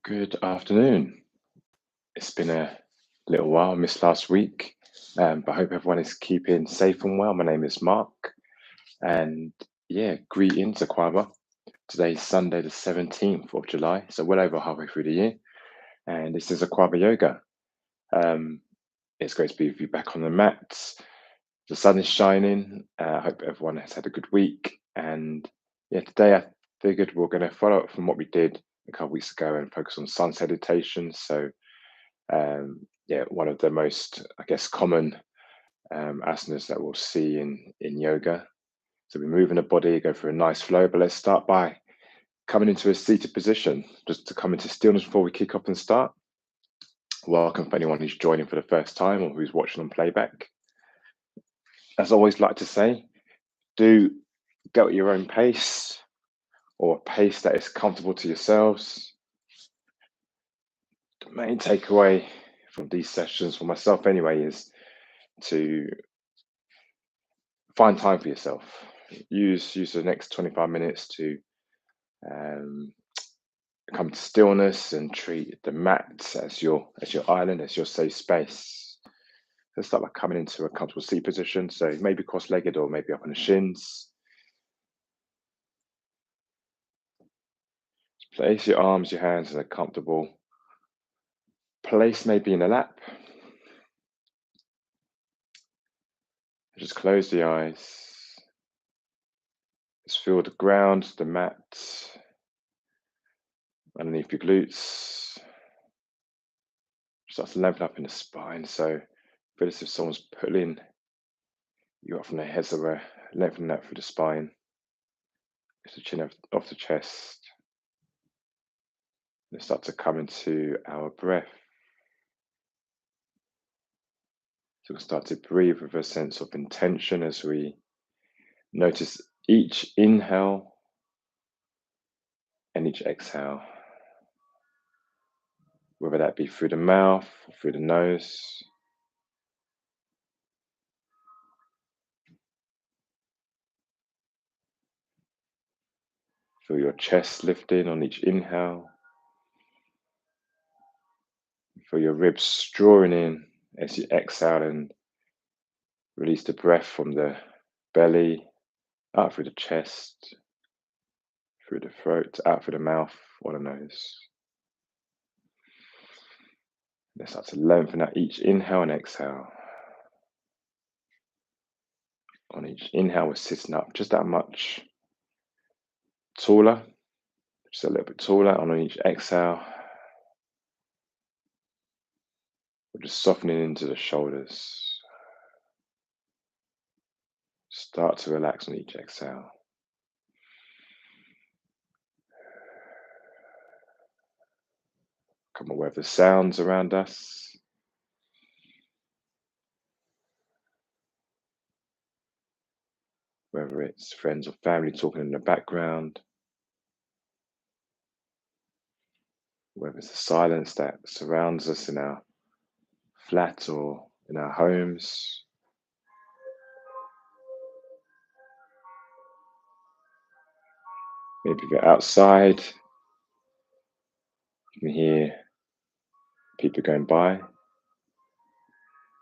Good afternoon. It's been a little while, I missed last week, but I hope everyone is keeping safe and well. My name is Mark, and yeah, greetings, Akwaaba. Today's Sunday, the 17th of July, so well over halfway through the year, and this is Akwaaba Yoga. Um, it's great to be with you back on the mats. The sun is shining. I hope everyone has had a good week, and yeah, today I figured we're going to follow up from what we did a couple weeks ago and focus on sun salutations. So yeah, one of the most, I guess, common asanas that we'll see in yoga. So we move in the body, go for a nice flow, but let's start by coming into a seated position, just to come into stillness before we kick off and start. Welcome for anyone who's joining for the first time or who's watching on playback. As I always like to say, do go at your own pace or a pace that is comfortable to yourselves. The main takeaway from these sessions, for myself anyway, is to find time for yourself. Use the next 25 minutes to um, come to stillness and treat the mat as your island, as your safe space. Let's start by coming into a comfortable seat position. So maybe cross-legged or maybe up on the shins. Place your arms, your hands in a comfortable place, maybe in a lap. Just close the eyes. Just feel the ground, the mat underneath your glutes. Start to lengthen up in the spine. So feel as if someone's pulling you up from the head, so we're lengthening that through the spine. Lift the chin off the chest. Let's start to come into our breath. So we'll start to breathe with a sense of intention as we notice each inhale and each exhale, whether that be through the mouth or through the nose. Feel your chest lifting on each inhale. Feel your ribs drawing in as you exhale and release the breath from the belly, out through the chest, through the throat, out through the mouth or the nose. Let's start to lengthen out each inhale and exhale. On each inhale, we're sitting up just that much taller, just a little bit taller. And on each exhale, we're just softening into the shoulders. Start to relax on each exhale. Become aware of the sounds around us. Whether it's friends or family talking in the background, whether it's the silence that surrounds us in our flat or in our homes. Maybe if you're outside, you can hear people going by,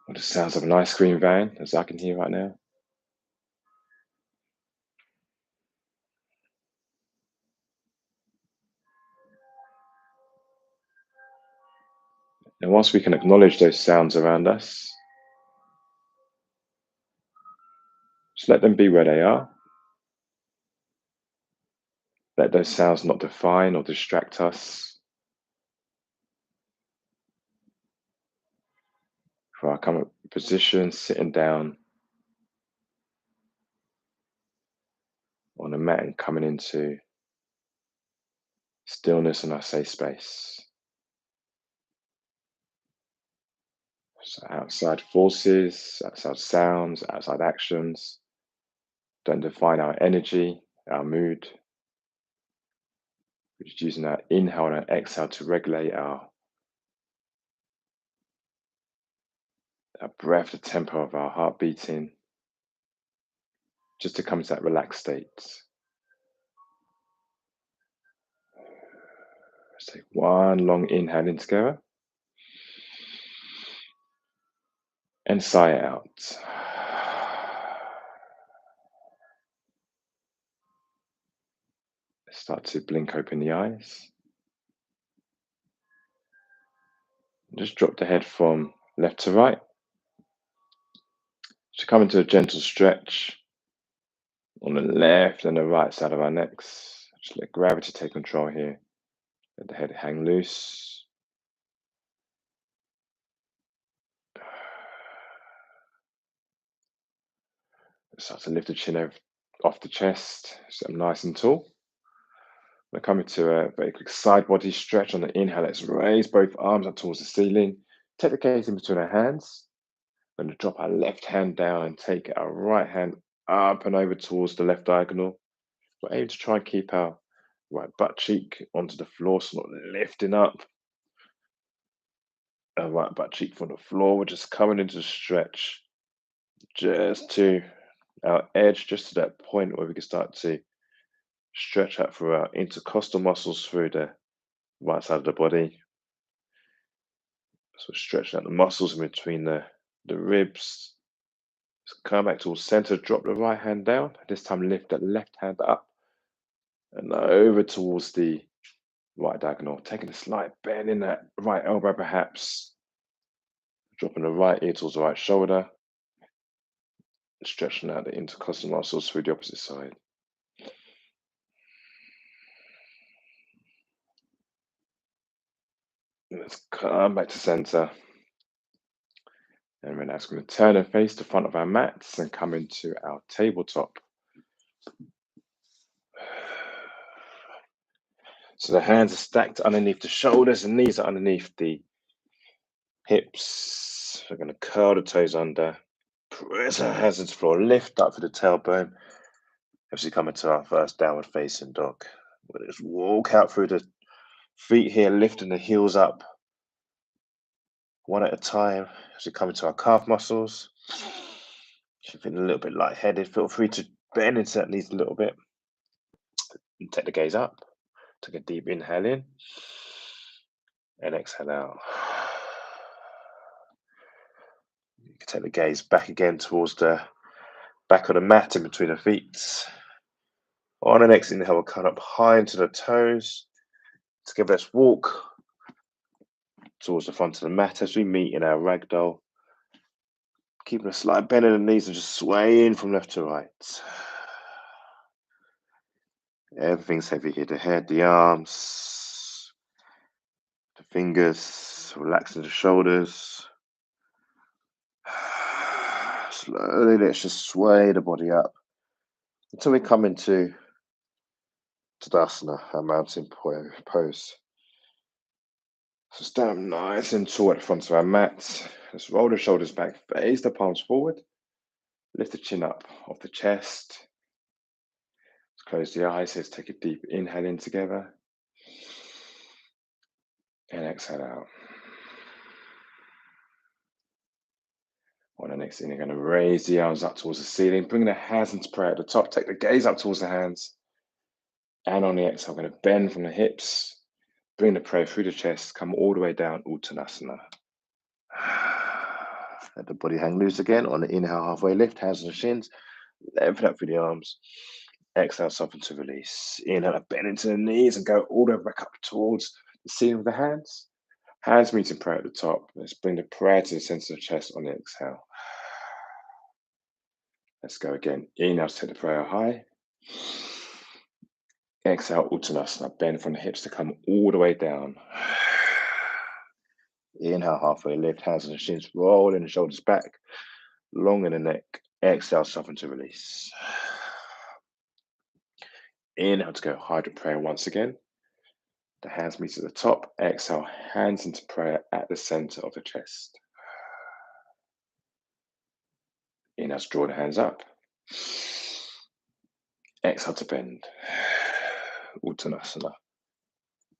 or the sounds of an ice cream van, as I can hear right now. And whilst we can acknowledge those sounds around us, just let them be where they are. Let those sounds not define or distract us. For our current position, sitting down on a mat and coming into stillness in our safe space. So outside forces, outside sounds, outside actions don't define our energy, our mood. We're just using our inhale and our exhale to regulate our breath, the tempo of our heart beating, just to come to that relaxed state. Let's take one long inhale in together and sigh it out. Start to blink open the eyes. Just drop the head from left to right. So come into a gentle stretch on the left and the right side of our necks. Just let gravity take control here. Let the head hang loose. Start to lift the chin off the chest, so I'm nice and tall. We're coming to a very quick side body stretch on the inhale. Let's raise both arms up towards the ceiling. Take the gaze in between our hands. We're going to drop our left hand down and take our right hand up and over towards the left diagonal. We're aiming to try and keep our right butt cheek onto the floor, so not lifting up. Our right butt cheek from the floor. We're just coming into the stretch, just to our edge, just to that point where we can start to stretch out through our intercostal muscles through the right side of the body. So stretching out the muscles in between the ribs. Just come back towards center, drop the right hand down. This time lift that left hand up and over towards the right diagonal. Taking a slight bend in that right elbow perhaps. Dropping the right ear towards the right shoulder. Stretching out the intercostal muscles through the opposite side. Let's come back to center. And we're now going to turn and face the front of our mats and come into our tabletop. So the hands are stacked underneath the shoulders and knees are underneath the hips. We're going to curl the toes under, press our hands into the floor, lift up for the tailbone. As we come into our first downward facing dog, we'll just walk out through the feet here, lifting the heels up one at a time. As we come into our calf muscles, if you're feeling a little bit lightheaded, feel free to bend into that knees a little bit and take the gaze up. Take a deep inhale in and exhale out. You can take the gaze back again towards the back of the mat in between the feet. On the next inhale, we'll come up high into the toes. Together, let's walk towards the front of the mat as we meet in our ragdoll. Keeping a slight bend in the knees and just swaying from left to right. Everything's heavy here. The head, the arms, the fingers, relaxing the shoulders. Slowly, let's just sway the body up until we come into Tadasana, our mountain pose. So stand nice and tall at the front of our mat. Let's roll the shoulders back, face the palms forward. Lift the chin up off the chest. Let's close the eyes. Let's take a deep inhale in together. And exhale out. On the next inhale, you're going to raise the arms up towards the ceiling. Bring the hands into prayer at the top. Take the gaze up towards the hands. And on the exhale, I'm going to bend from the hips. Bring the prayer through the chest. Come all the way down, Uttanasana. Let the body hang loose again. On the inhale, halfway lift, hands on the shins. Lengthen up through the arms. Exhale, soften to release. Inhale, bend into the knees and go all the way back up towards the ceiling with the hands. Hands meeting prayer at the top. Let's bring the prayer to the center of the chest on the exhale. Let's go again. Inhale, take the prayer high. Exhale, Uttanasana. Bend from the hips to come all the way down. Inhale, halfway lift, hands on the shins, rolling the shoulders back, long in the neck. Exhale, soften to release. Inhale to go Hydra prayer once again. The hands meet at the top. Exhale, hands into prayer at the center of the chest. Inhale to draw the hands up. Exhale to bend. Uttanasana.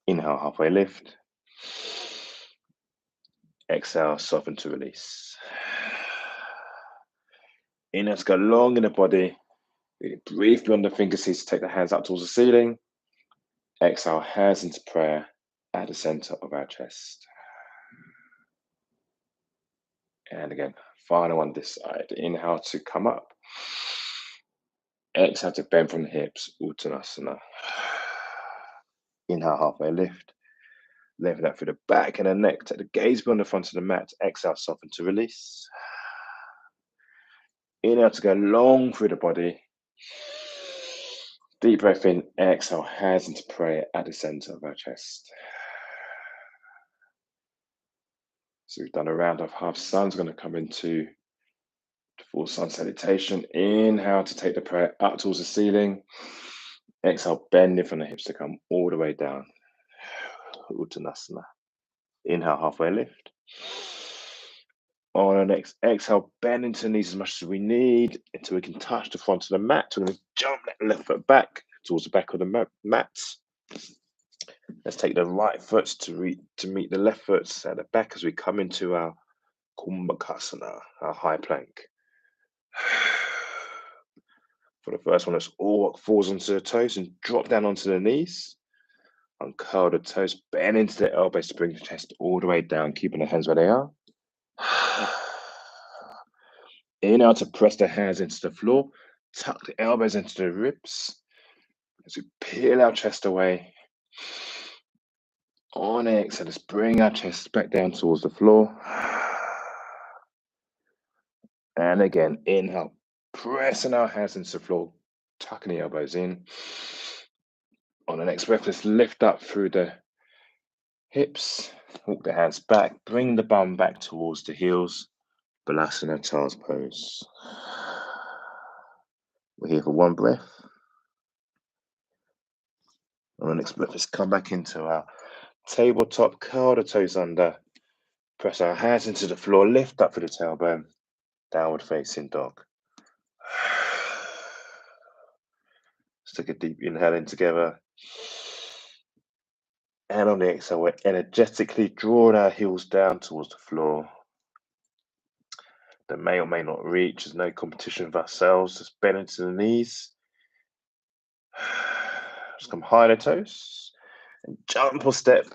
Inhale, halfway lift. Exhale, soften to release. Inhale to go long in the body. Breathe beyond the finger seats to take the hands up towards the ceiling. Exhale, hands into prayer at the center of our chest. And again, final one this side. Inhale to come up. Exhale to bend from the hips, Uttanasana. Inhale, halfway lift. Lengthen out through the back and the neck. Take the gaze beyond the front of the mat. Exhale, soften to release. Inhale to go long through the body. Deep breath in. Exhale, hands into prayer at the center of our chest. So we've done a round of half suns. Going to come into the full sun salutation. Inhale to take the prayer up towards the ceiling. Exhale, bending from the hips to come all the way down. Uttanasana. Inhale, halfway lift. On our next exhale, bend into the knees as much as we need until we can touch the front of the mat. We're going to jump that left foot back towards the back of the mat. Let's take the right foot to meet the left foot at the back as we come into our Kumbhakasana, our high plank. For the first one, let's all falls onto the toes and drop down onto the knees. Uncurl the toes, bend into the elbows to bring the chest all the way down, keeping the hands where they are. Inhale to press the hands into the floor, tuck the elbows into the ribs as we peel our chest away. On exhale, let's bring our chest back down towards the floor. And again, inhale, pressing our hands into the floor, tucking the elbows in. On the next breath, let's lift up through the hips, walk the hands back, bring the bum back towards the heels. Balasana, child's pose. We're here for one breath. On the next breath, let's come back into our tabletop, curl the toes under, press our hands into the floor, lift up through the tailbone, downward facing dog. Let's take a deep inhale in together. And on the exhale, we're energetically drawing our heels down towards the floor. That may or may not reach. There's no competition with ourselves. Just bend into the knees. Just come high on the toes and jump or step.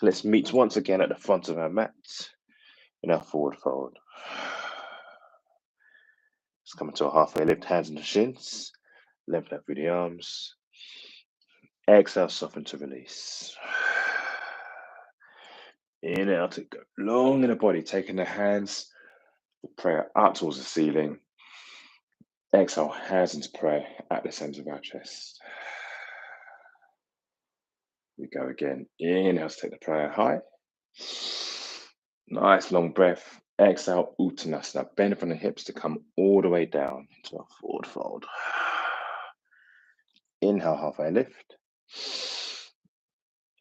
Let's meet once again at the front of our mat in our forward fold. Just come into a halfway lift, hands in the shins. Lengthen out through the arms. Exhale, soften to release. Inhale to go long in the body, taking the hands for prayer up towards the ceiling. Exhale, hands into prayer at the center of our chest. We go again. Inhale to take the prayer high. Nice long breath. Exhale, Uttanasana. Bend from the hips to come all the way down into our forward fold. Inhale, halfway lift.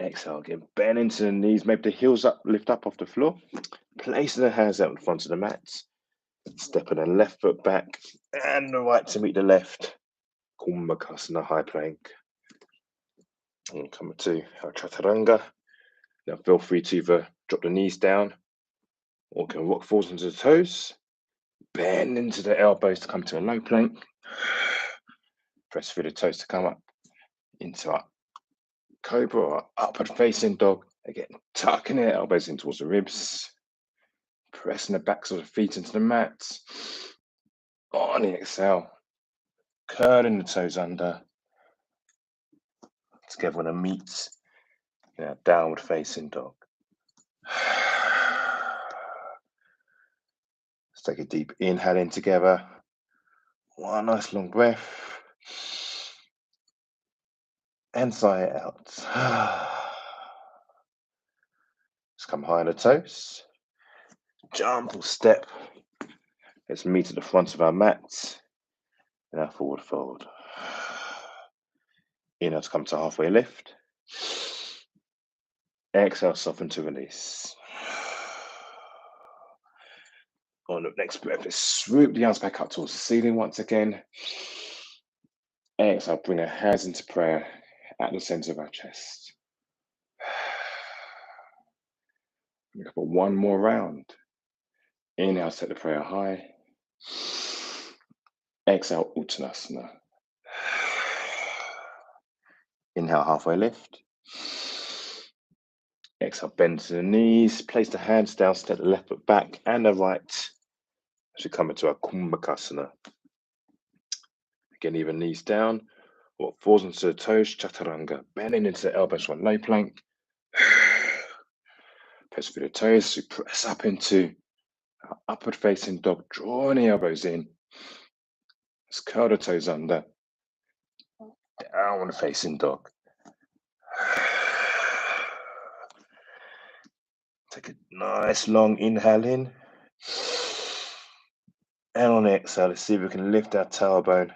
Exhale again. Bend into the knees. Maybe the heels up, lift up off the floor. Placing the hands out in front of the mat. Stepping the left foot back and the right to meet the left. Kumbhakasana, high plank. And come to our chaturanga. Now feel free to either drop the knees down or can rock forwards into the toes. Bend into the elbows to come to a low plank. Press through the toes to come up into our cobra or upward facing dog. Again, tucking the elbows in towards the ribs. Pressing the backs of the feet into the mat. On the exhale, curling the toes under. Together on a meet in our downward facing dog. Let's take a deep inhale in together. One nice long breath. And sigh it out. Let's come high on the toes. Jump or step. Let's meet at the front of our mat in our forward fold. Inhale to come to halfway lift. Exhale, soften to release. On the next breath, let's swoop the arms back up towards the ceiling once again. Exhale, bring our hands into prayer at the center of our chest. We go for one more round. Inhale, set the prayer high. Exhale, Uttanasana. Inhale, halfway lift. Exhale, bend to the knees, place the hands down, step the left foot back and the right. As we come into our Kumbhakasana. Again, even knees down, what falls into the toes, chaturanga, bending into the elbows, one low plank. Press through the toes, we press up into our upward facing dog, drawing the elbows in. Let's curl the toes under, downward facing dog. Take a nice long inhale in. And on the exhale, let's see if we can lift our tailbone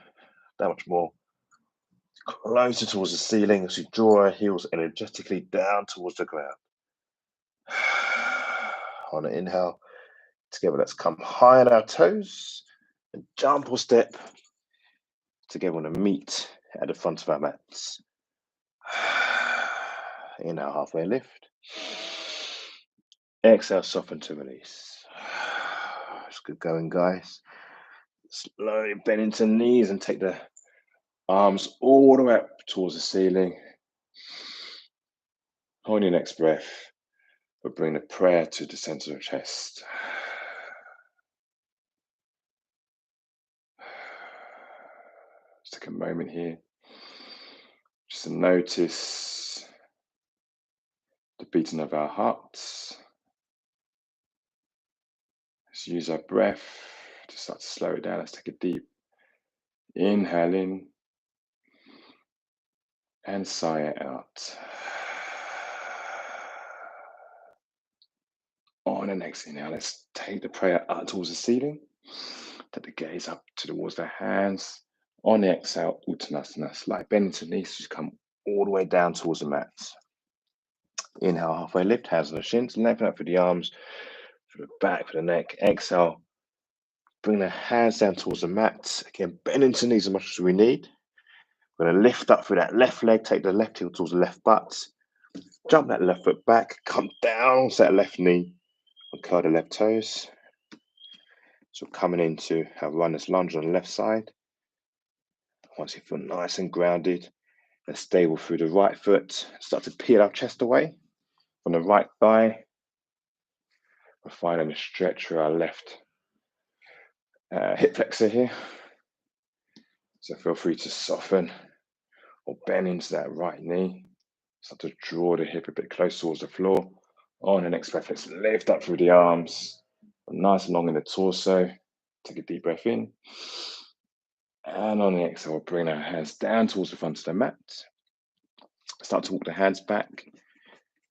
that much more closer towards the ceiling as we draw our heels energetically down towards the ground. On an inhale, together let's come high on our toes and jump or step together on a meet at the front of our mats. Inhale, halfway lift. Exhale, soften to release. It's good going, guys. Slowly bend into the knees and take the arms all the way up towards the ceiling. On your next breath, but bring the prayer to the center of the chest. Just take a moment here, just to notice the beating of our hearts. Let's use our breath to start to slow it down. Let's take a deep inhale in and sigh it out. On the next inhale, let's take the prayer up towards the ceiling. Take the gaze up towards the hands. On the exhale, Uttanasana, slight bend into the knees, just come all the way down towards the mat. Inhale, halfway lift, hands on the shins, lengthen up for the arms, for the back, for the neck. Exhale, bring the hands down towards the mat. Again, bend into the knees as much as we need. We're going to lift up through that left leg, take the left heel towards the left butt, jump that left foot back, come down to that left knee, and curl the left toes. So coming into our runner's lunge on the left side. Once you feel nice and grounded and stable through the right foot, start to peel our chest away from the right thigh. We're finding a stretch through our left hip flexor here. So feel free to soften or bend into that right knee. Start to draw the hip a bit close towards the floor. On the next breath, let's lift up through the arms. Nice and long in the torso. Take a deep breath in. And on the exhale, we'll bring our hands down towards the front of the mat. Start to walk the hands back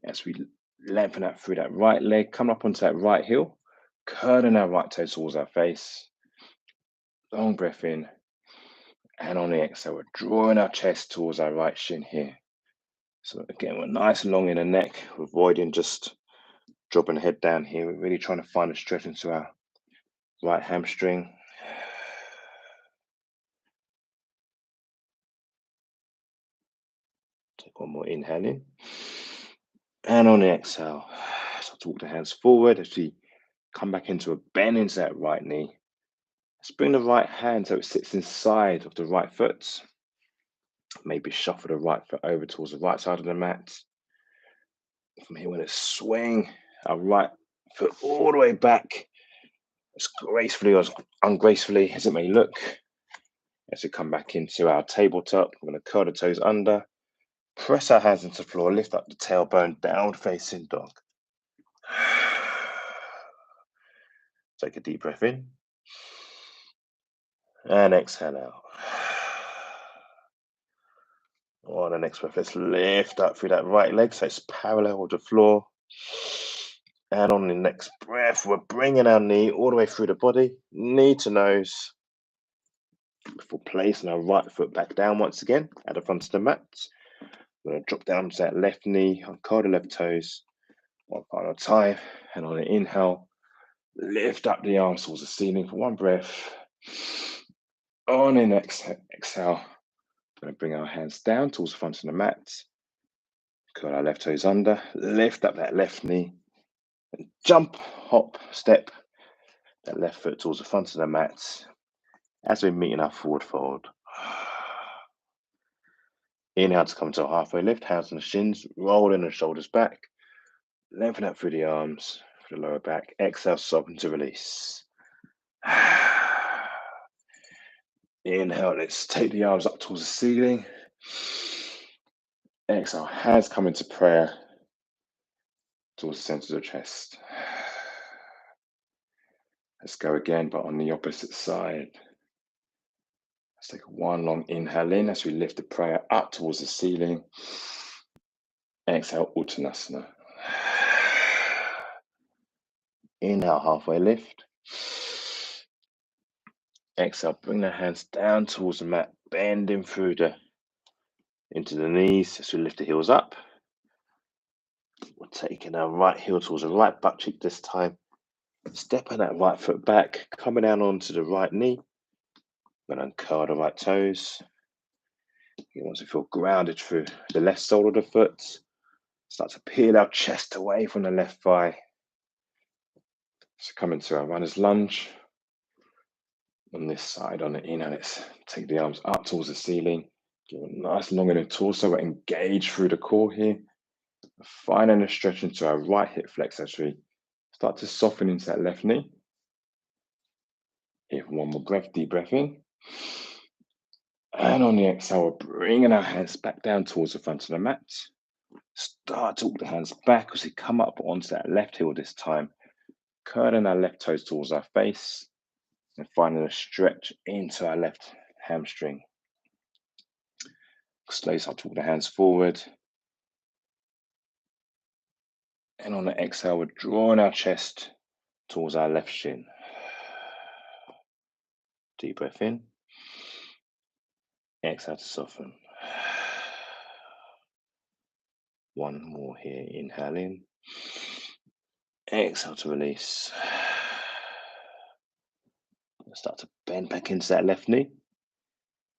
as we lengthen out through that right leg, come up onto that right heel, curling our right toe towards our face. Long breath in. And on the exhale, we're drawing our chest towards our right shin here. So again, we're nice and long in the neck, avoiding just dropping the head down here. We're really trying to find a stretch into our right hamstring. Take one more inhale in. And on the exhale, start to walk the hands forward as we come back into a bend into that right knee. Let's bring the right hand so it sits inside of the right foot. Maybe shuffle the right foot over towards the right side of the mat. From here, we're going to swing our right foot all the way back, as gracefully or as ungracefully as it may look. As we come back into our tabletop, we're going to curl the toes under, press our hands into the floor, lift up the tailbone, down facing dog. Take a deep breath in and exhale out. On the next breath, let's lift up through that right leg so it's parallel with the floor. And on the next breath, we're bringing our knee all the way through the body, knee to nose, before placing our right foot back down once again at the front of the mat. We're going to drop down to that left knee, uncurl the left toes, one final time. And on the inhale, lift up the arms towards the ceiling for one breath. On the next exhale, we're going to bring our hands down towards the front of the mat. Curl our left toes under, lift up that left knee, and jump, hop, step that left foot towards the front of the mat as we meet in our forward fold. Inhale to come to a halfway lift, hands on the shins, rolling the shoulders back. Lengthen out through the arms, for the lower back. Exhale, soften to release. Inhale, let's take the arms up towards the ceiling. Exhale, hands come into prayer towards the center of the chest. Let's go again, but on the opposite side. Let's take one long inhale in as we lift the prayer up towards the ceiling. Exhale, Uttanasana. Inhale, halfway lift. Exhale, bring the hands down towards the mat, bending through into the knees as we lift the heels up. We're taking our right heel towards the right butt cheek this time. Stepping that right foot back, coming down onto the right knee. We're going to uncurl the right toes. You want to feel grounded through the left sole of the foot. Start to peel our chest away from the left thigh. So come into our runner's lunge. On this side, on the inhale, let's take the arms up towards the ceiling. Give a nice long in the torso. We're engaged through the core here. Finding a stretch into our right hip flex as we start to soften into that left knee. Here, one more breath, deep breath in. And on the exhale, we're bringing our hands back down towards the front of the mat. Start to walk the hands back as we come up onto that left heel this time. Curling our left toes towards our face. And finding a stretch into our left hamstring. Slowly start to walk the hands forward. And on the exhale, we're drawing our chest towards our left shin. Deep breath in. Exhale to soften. One more here. Inhale in. Exhale to release. Start to bend back into that left knee.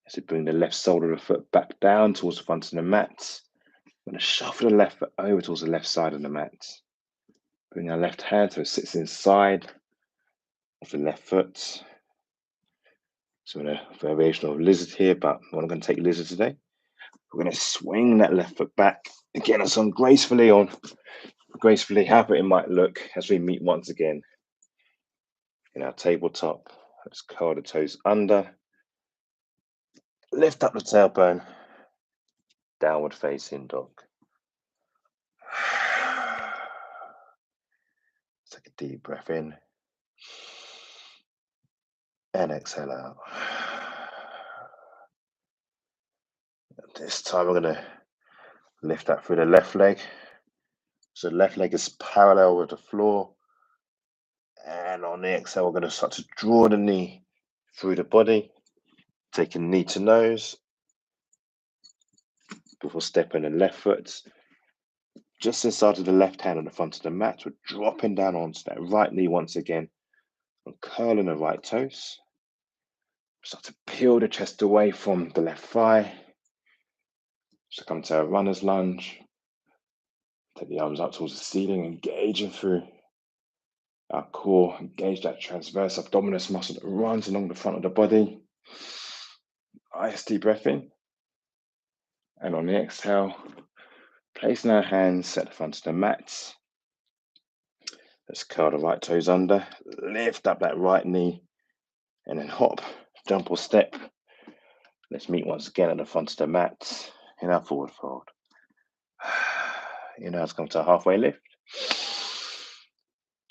As we bring the left sole of the foot back down towards the front of the mat. We're going to shuffle the left foot over towards the left side of the mat. Bring our left hand so it sits inside of the left foot. So we're in a variation of lizard here, but we're not going to take lizard today. We're going to swing that left foot back again as on gracefully, however it might look as we meet once again in our tabletop. Let's curl the toes under, lift up the tailbone, downward facing dog. Take a deep breath in and exhale out. This time we're going to lift that through the left leg. So the left leg is parallel with the floor. And on the exhale, we're going to start to draw the knee through the body, taking knee to nose before stepping the left foot just inside of the left hand on the front of the mat. We're dropping down onto that right knee once again and curling the right toes. Start to peel the chest away from the left thigh. So come to a runner's lunge. Take the arms up towards the ceiling, engaging through our core. Engage that transverse abdominis muscle that runs along the front of the body. Nice deep breath in. And on the exhale, placing our hands at the front of the mat. Let's curl the right toes under, lift up that right knee, and then hop, jump or step. Let's meet once again at the front of the mat in our forward fold. Inhale to come to a halfway lift.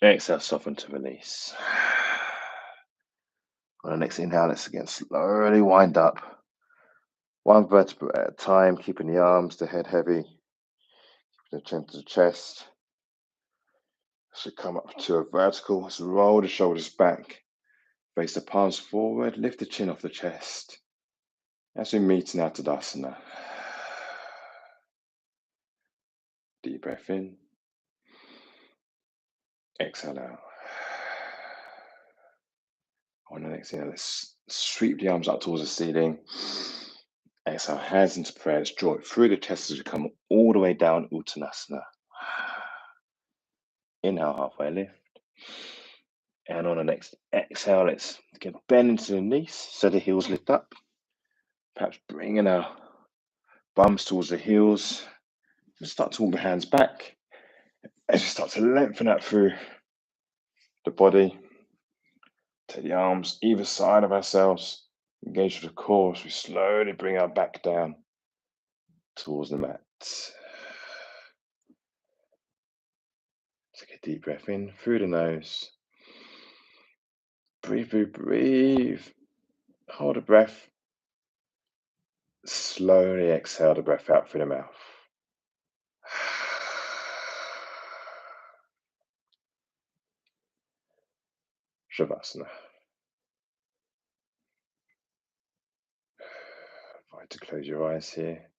Exhale, soften to release. On the next inhale, let's again slowly wind up. One vertebra at a time, keeping the arms, the head heavy, keeping the chin to the chest. So come up to a vertical, let's roll the shoulders back, face the palms forward, lift the chin off the chest. As we meet in our Tadasana. Deep breath in. Exhale out. On the next inhale, let's sweep the arms up towards the ceiling. Exhale, hands into prayer. Let's draw it through the chest as we come all the way down, Uttanasana. Inhale, halfway lift. And on the next exhale, let's again bend into the knees so the heels lift up. Perhaps bringing our bums towards the heels. Start to walk the hands back. As we start to lengthen that through the body, take the arms either side of ourselves, engage with the core as we slowly bring our back down towards the mat. Take a deep breath in through the nose. Breathe, breathe, breathe. Hold the breath. Slowly exhale the breath out through the mouth. Shavasana. Invite to close your eyes here.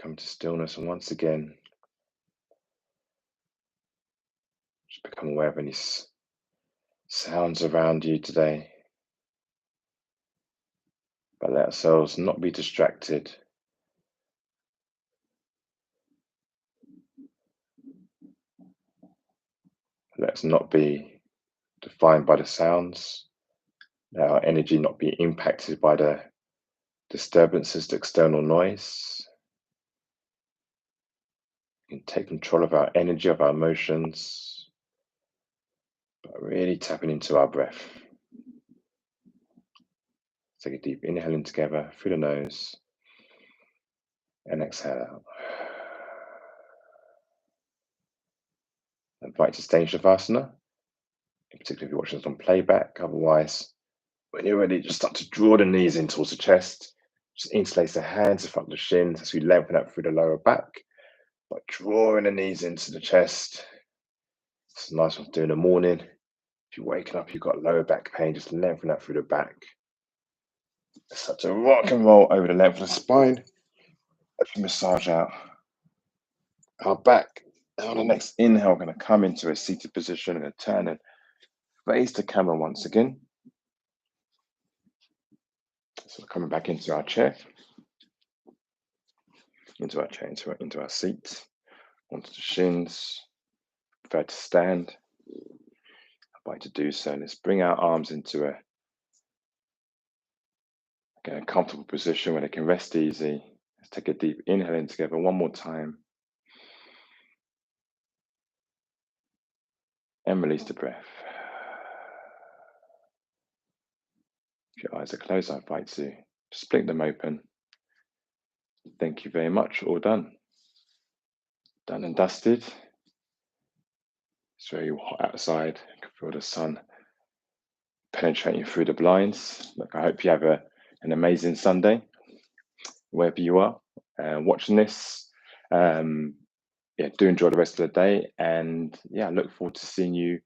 Come to stillness, and once again, just become aware of any sounds around you today. But let ourselves not be distracted. Let's not be defined by the sounds. Let our energy not be impacted by the disturbances, the external noise. We can take control of our energy, of our emotions, but really tapping into our breath. Take a deep inhale in together through the nose and exhale out. I invite you to stay in Shavasana, particularly if you're watching this on playback. Otherwise, when you're ready, just start to draw the knees in towards the chest. Just interlace the hands in front of the shins as we lengthen out through the lower back, but drawing the knees into the chest. It's a nice one to do in the morning. If you're waking up, you've got lower back pain, just lengthen that through the back. Let's start to rock and roll over the length of the spine as we massage out our back. And on the next inhale, we're going to come into a seated position and turn and face the camera once again. So coming back into our chair, into our seat, onto the shins. Prefer to stand. I'd like to do so. Let's bring our arms into a comfortable position where they can rest easy. Let's take a deep inhale in together one more time. And release the breath. If your eyes are closed, I invite you to split them open. Thank you very much. All done. Done and dusted. It's very hot outside. I can feel the sun penetrating through the blinds. Look, I hope you have an amazing Sunday, wherever you are watching this. Do enjoy the rest of the day, and I look forward to seeing you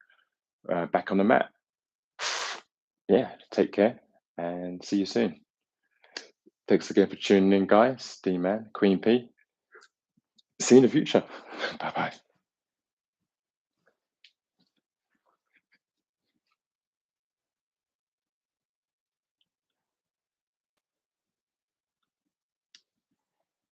back on the mat. Take care and see you soon. Thanks again for tuning in, guys. D-Man, Queen P. See you in the future. Bye-bye.